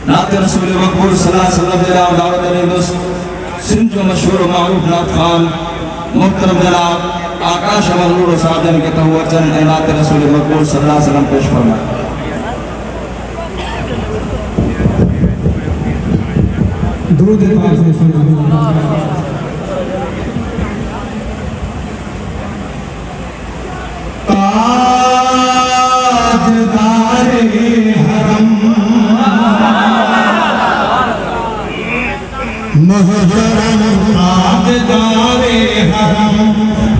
नात रसूल मकबूल सल्लल्लाहु अलैहि वसल्लम दावत दोस्त सिंध जो मशहूर मारूफ नात खान मुहतरम जनाब आकाश अमरूर साजन के तवज्जन नात रसूल मकबूल सल्लल्लाहु अलैहि वसल्लम पेश फरमाए। दुरूद पाक से ताजदारे हरम मोहतरम ताजदारे हरम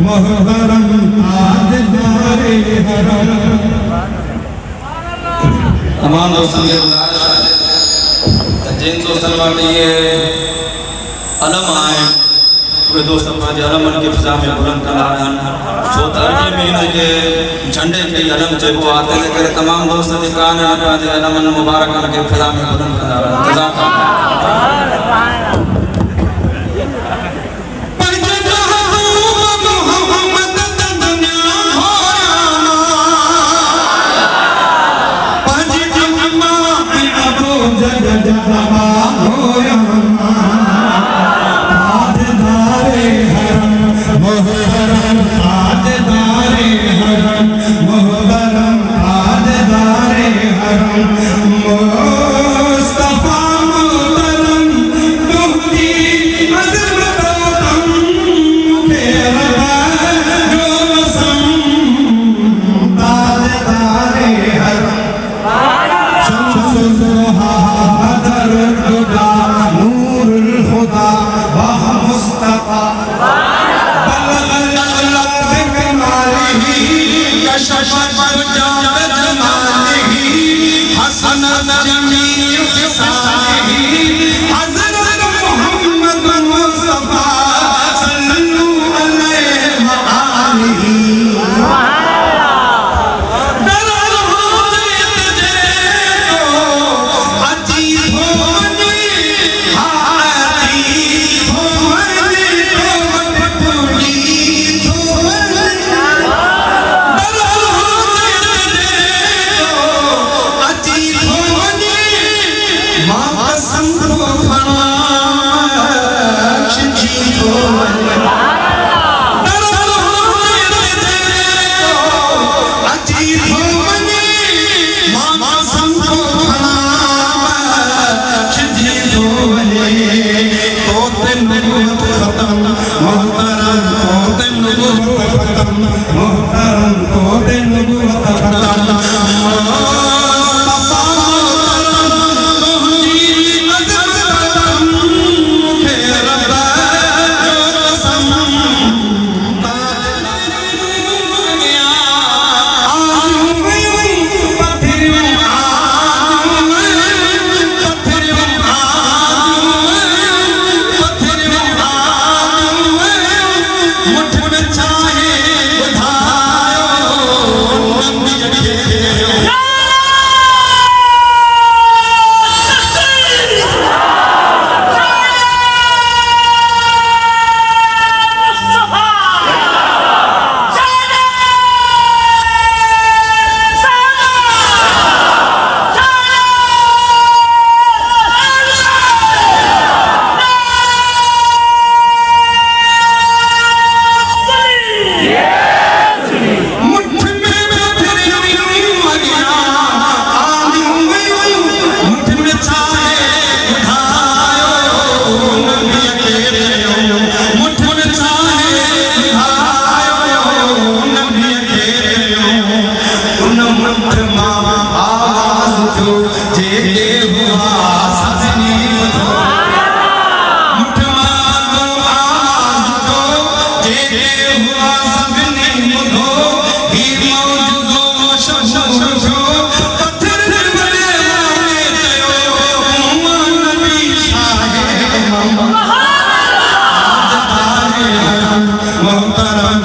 मोहतरम ताजदारे हरम। तमाम दोस्तों के जिन दोस्तों वाले ये अलम आए वे दोस्त पंहिंजे अलमन खे फिज़ा में बुलंद कंदा रहनि छो त अरिड़हें महीने जे झंडे खे अलम चइबो आहे तंहिंजे करे तमामु दोस्त जेका आहिनि पंहिंजे अलमन मुबारकनि खे फिज़ा में बुलंद कंदा रहनि। मोहतरम